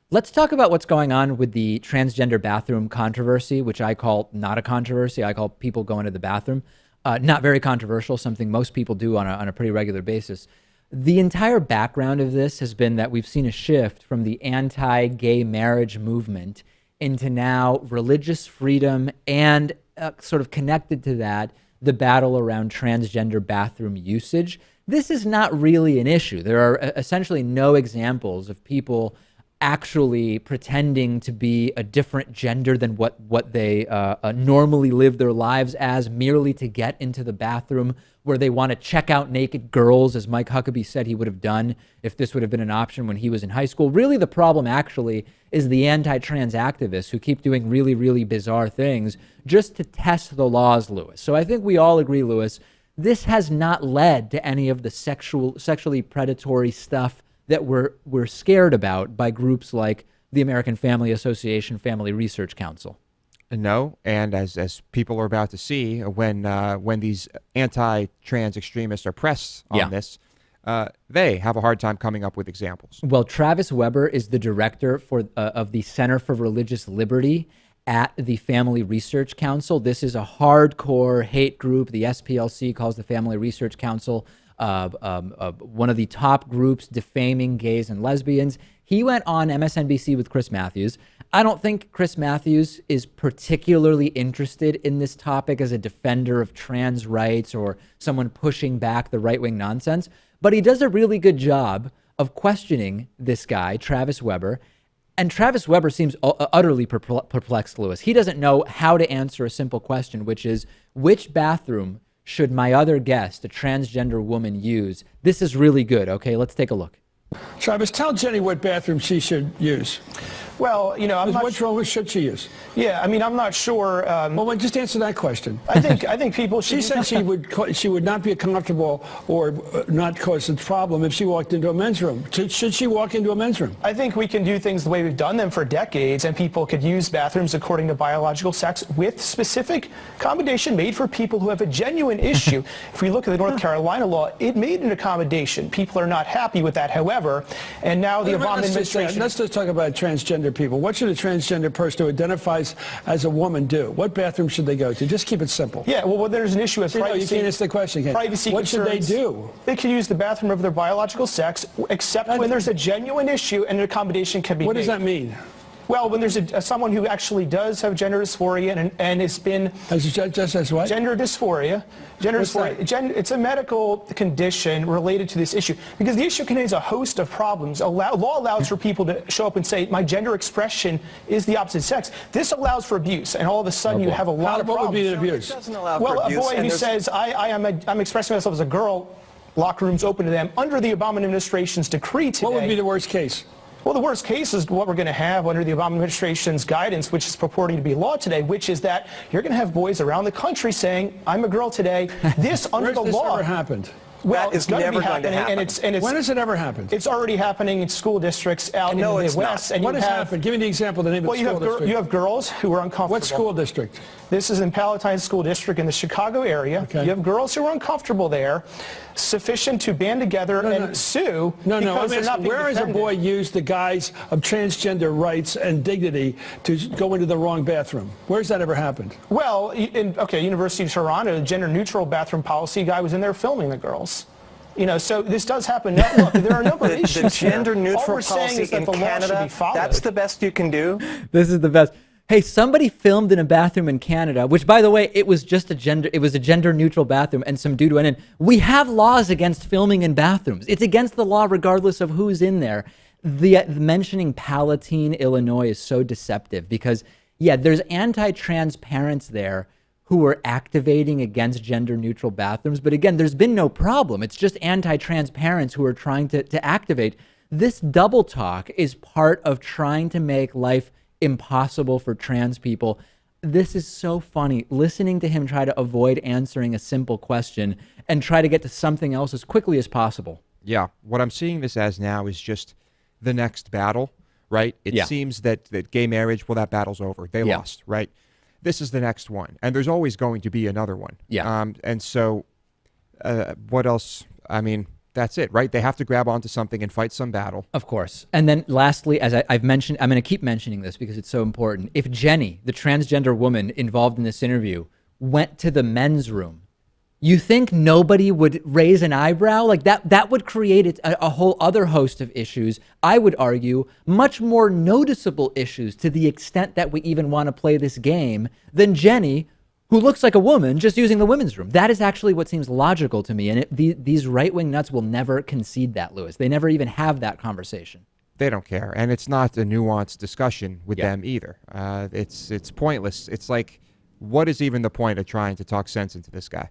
Let's talk about what's going on with the transgender bathroom controversy, which I call not a controversy. I call people going to the bathroom not very controversial, something most people do on a pretty regular basis. The entire background of this has been that we've seen a shift from the anti-gay marriage movement into now religious freedom and sort of connected to that, the battle around transgender bathroom usage. This is not really an issue. There are essentially no examples of people actually pretending to be a different gender than what they normally live their lives as, merely to get into the bathroom where they want to check out naked girls, as Mike Huckabee said he would have done if this would have been an option when he was in high school. Really, the problem actually is the anti-trans activists who keep doing really, really bizarre things just to test the laws, Lewis. So I think we all agree, Lewis, this has not led to any of the sexually predatory stuff that we're scared about by groups like the American Family Association Family Research Council. No, and as people are about to see, when these anti-trans extremists are pressed on this, they have a hard time coming up with examples. Well, Travis Weber is the director of the Center for Religious Liberty at the Family Research Council. This is a hardcore hate group. The SPLC calls the Family Research Council one of the top groups defaming gays and lesbians. He went on MSNBC with Chris Matthews. I don't think Chris Matthews is particularly interested in this topic as a defender of trans rights or someone pushing back the right-wing nonsense, but he does a really good job of questioning this guy, Travis Weber. And Travis Weber seems utterly perplexed, Lewis. He doesn't know how to answer a simple question, which is, which bathroom should my other guest, a transgender woman, use? This is really good. Okay, let's take a look. Travis, tell Jenny what bathroom she should use. Well, you know, what's wrong with should she use? Yeah, I mean, I'm not sure. Well, just answer that question. I think people should. She said she would not be comfortable or not cause a problem if she walked into a men's room. Should she walk into a men's room? I think we can do things the way we've done them for decades, and people could use bathrooms according to biological sex with specific accommodation made for people who have a genuine issue. If we look at the North Carolina law, it made an accommodation. People are not happy with that, however, and now the Obama administration. Let's just talk about transgender people. What should a transgender person who identifies as a woman do? What bathroom should they go to? Just keep it simple. Yeah, well, there's an issue with privacy. You can't answer the question again. Privacy what concerns. Should they do? They can use the bathroom of their biological sex, except when there's a genuine issue and an accommodation can be made. What does that mean? Well, when there's someone who actually does have gender dysphoria and has been... Just as what? Gender dysphoria. It's a medical condition related to this issue because the issue contains a host of problems. Law allows for people to show up and say, my gender expression is the opposite sex. This allows for abuse, and all of a sudden you have a lot of problems. What would be the abuse? It doesn't allow for abuse. Well, a boy who says, I'm expressing myself as a girl, locker rooms open to them under the Obama administration's decree today. What would be the worst case? Well, the worst case is what we're going to have under the Obama administration's guidance, which is purporting to be law today, which is that you're going to have boys around the country saying, I'm a girl today. This under the law. Where's this ever happened? Well, it's going to be happening, and it's when has it ever happened? It's already happening in school districts out in the Midwest. And what has happened? Give me the example. The name of the school district. You have girls who are uncomfortable. What school district? This is in Palatine School District in the Chicago area. Okay. You have girls who are uncomfortable there, sufficient to band together and sue. Where has a boy used the guise of transgender rights and dignity to go into the wrong bathroom? Where's that ever happened? Well, University of Toronto, the gender-neutral bathroom policy guy was in there filming the girls. You know, so this does happen. Now, look, there are a number of issues. The gender-neutral policy in Canada, that's the best you can do? This is the best. Hey, somebody filmed in a bathroom in Canada, which, by the way, it was a gender-neutral bathroom, and some dude went in. We have laws against filming in bathrooms. It's against the law regardless of who's in there. Mentioning Palatine, Illinois is so deceptive because, yeah, there's anti-trans parents there who are activating against gender-neutral bathrooms. But again, there's been no problem. It's just anti-trans parents who are trying to activate. This double talk is part of trying to make life impossible for trans people. This is so funny, listening to him try to avoid answering a simple question and try to get to something else as quickly as possible. Yeah, what I'm seeing this as now is just the next battle, right? It seems that gay marriage, well, that battle's over. They lost, right? This is the next one, and there's always going to be another one. Yeah. And so what else? I mean, that's it, right? They have to grab onto something and fight some battle. Of course. And then lastly, as I've mentioned, I'm going to keep mentioning this because it's so important. If Jenny, the transgender woman involved in this interview, went to the men's room, you think nobody would raise an eyebrow? Like that would create a whole other host of issues. I would argue much more noticeable issues to the extent that we even want to play this game than Jenny, who looks like a woman, just using the women's room. That is actually what seems logical to me. And these right-wing nuts will never concede that, Lewis. They never even have that conversation. They don't care. And it's not a nuanced discussion with them either. It's pointless. It's like, what is even the point of trying to talk sense into this guy?